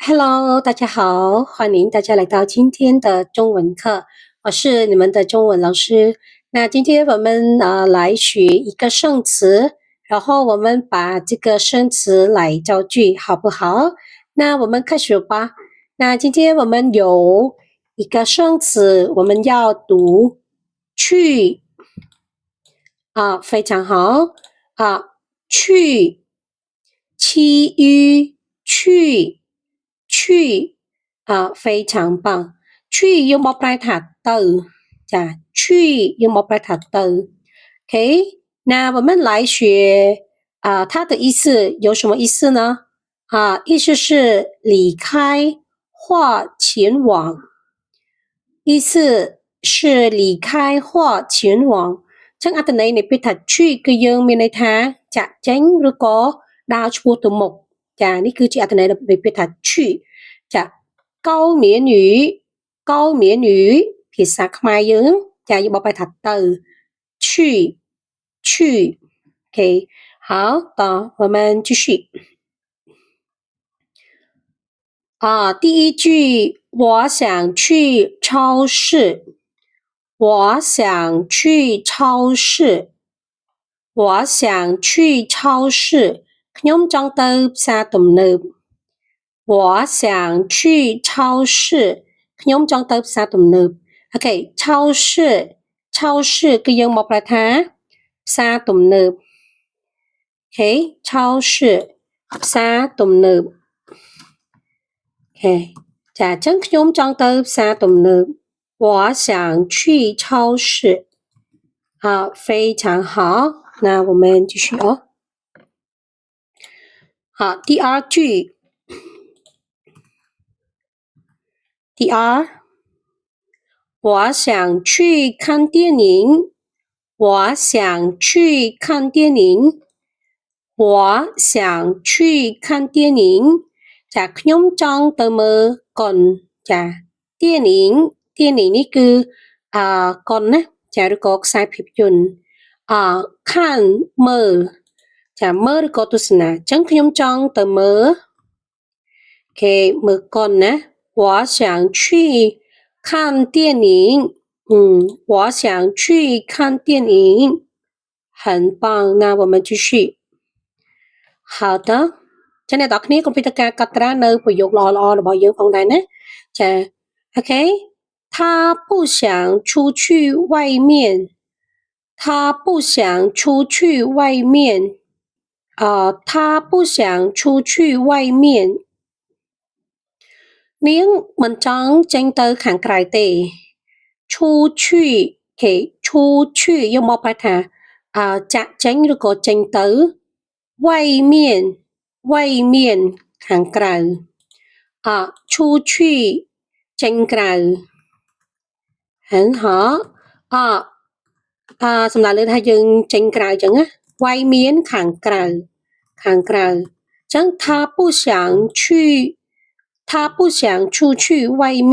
Hello，大家好，欢迎大家来到今天的中文课，我是你们的中文老师。那今天我们来学一个生词，然后我们把这个生词来造句，好不好？那我们开始吧。那今天我们有一个生词，我们要读去非常好去，其余去非常棒。去用មកប្រែថាទៅ去用មកប្រែថាទៅ OK， 那我们来学它的意思有什么意思呢？意思是离开或前往，意思是离开或前往ចឹងអត្ថន័យនៃពាក្យថា去គឺយើងមានន័យថាចាក់ចេញឬក៏ដើរឆ្ពោះទៅមុខនេះគឺជាអត្ថន័យនៃពាក្យថា去ចា高棉语ភាសាខ្មែរយើងយើងបកប្រែថាទៅ去 OK 好的我们继续第一句我想去超市我想去超市我想去超市ខ្ញុំចង់ទៅផ្សារទំនើប我想去超市ខ្ញុំចង់ទៅផ្សារទំនើប OK 超市គឺយើងមកប្រែថាផ្សារទំនើប OK 超市ផ្សារទំនើប OK ចាអញ្ចឹងខ្ញុំចង់ទៅផ្សារទំនើប我想去超市非常好那我们继续好第二句我想去看电影我想去看电影我想去看电影ចាខ្ញុំចង់ទៅមើលកុនចា电影នេះគឺកុនណាចាឬក៏ខ្សែភាពយន្ត看មើលចាមើលឬក៏ទស្សនាអញ្ចឹងខ្ញុំចង់ទៅមើលគេមើលកុនណា我想去看电影我想去看电影很棒那我们继续好的ចឹងអ្នកនរគ្នាកុំភ្លេចការកត់ត្រានៅប្រយោគល្អៗរបស់យើងផងដែរណាចា OK 他不想出去外面他不想出去外面他不想出去外面នាងមិនចង់ចេញទៅខាងក្រៅទេឈូឈីគេឈូឈីយកមកប្រែថាចាក់ចេញឬក៏ចេញទៅ外面ខាងក្រៅ出去ចេញក្រៅ很好សម្ដៅលើថាយើងចេញក្រៅអញ្ចឹងណា外面ខាងក្រៅអញ្ចឹង他不想出去外面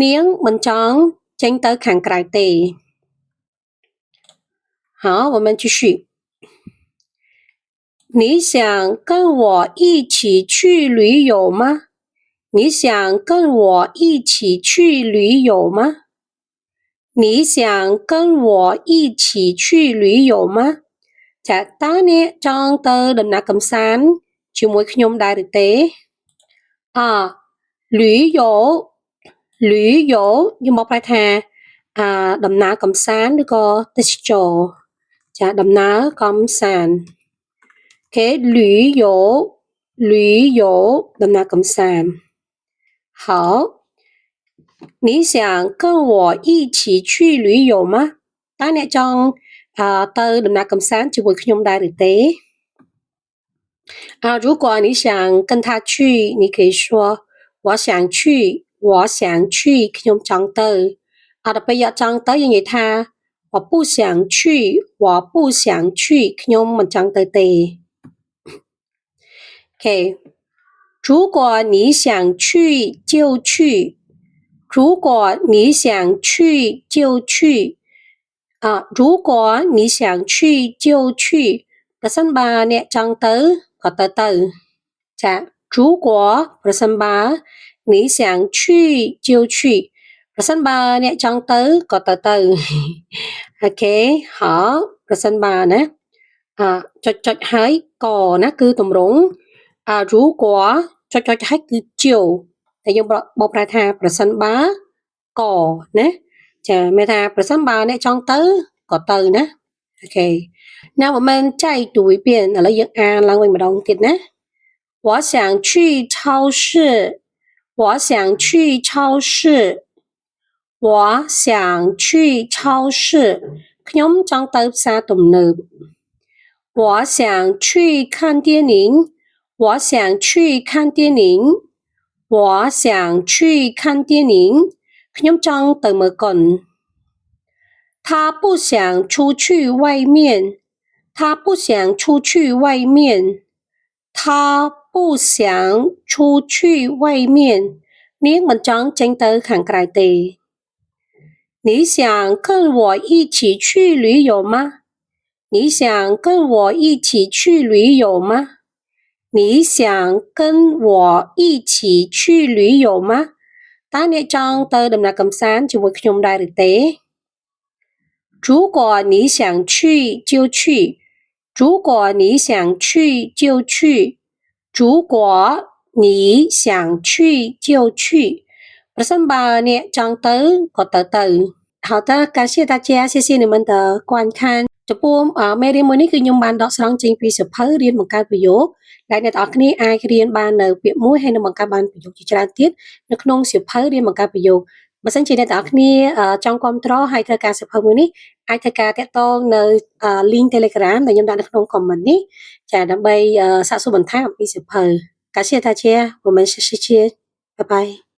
នាងមិនចង់ចេញទៅខាងក្រៅទេ好我们继续你想跟我一起去旅游吗你想跟我一起去旅游吗你想跟我一起去旅游吗ចាតើអ្នកចង់ទៅដំណើរកម្សាន្តជាមួយខ្ញុំដែរឬទេ旅游យើងមកប្រែថាដំណើរកម្សាន្តឬក៏ទេសចរចាដំណើរកម្សាន្តគេ旅游ដំណើរកម្សាន្ត好你想跟我一起去旅游吗តើអ្នកចង់ទៅដំណើរកម្សាន្តជាមួយខ្ញុំដែរឬទេ如果你想跟他去你可以说我想去ខ្ញុំចង់ទៅដល់ពេលយកចង់ទៅយើងនិយាយថា我不想去ខ្ញុំមិនចង់ទៅទេ OK 如果你想去就去如果你想去就去如果你想去就去ប្រសិនបើអ្នកចង់ទៅក៏ទៅចា如果ប្រសិនបើ你想去就去ប្រសិនបើអ្នកចង់ទៅក៏ទៅ អូខេហៅប្រសិនបើណាចុចហើយកណាគឺទម្រង់如果ចុចហើយគឺជាវតែយើងបកប្រែថាប្រសិនបើក៏ណាចាមានថាប្រសិនបើអ្នកចង់ទៅក៏ទៅណាអូខេnow 我们再读一遍ឥឡូវយើងអានឡើងវិញម្ដងទៀតណា我想去超市我想去超市我想去超市ខ្ញុំចង់ទៅផ្សារទំនើប我想去看电影我想去看电影我想去看电影ខ្ញុំចង់ទៅមើលកុន他不想出去外面他不想出去外面他不想出去外面នាងមិនចង់ចេញទៅខាងក្រៅទេ你想跟我一起去旅游吗你想跟我一起去旅游吗你想跟我一起去旅游吗តើអ្នកចង់ទៅដំណើរកម្សាន្តជាមួយខ្ញុំដែរឬទេ如果你想去就去如果你想去就去如果你想去就去ប្រសិនបើអ្នកចង់ទៅក៏ទៅ好的感谢大家谢谢你们的观看ចំពោះមេរៀនមួយនេះគឺខ្ញុំបានដកស្រង់ចេញពីសៀវភៅរៀនបង្កើតប្រយោគដែលអ្នកទាំងអស់គ្នាអាចរៀនបាននៅពាក្យមួយហើយនឹងបង្កើតបានប្រយោគជាច្រើនទៀតនៅក្នុងសៀវភៅរៀនបង្កើតប្រយោគបើសិនជាអ្នកទាំងអស់គ្នាចង់គ្រប់គ្រងហើយត្រូវការសៀវភៅមួយនេះអាចធ្វើការតាក់ទងនៅ link Telegram ដែលខ្ញុំដាក់នៅក្នុង comment នេះចាដើម្បីសាកសួរបន្ថែមអំពីសៀវភៅ感谢大家我们下次见拜拜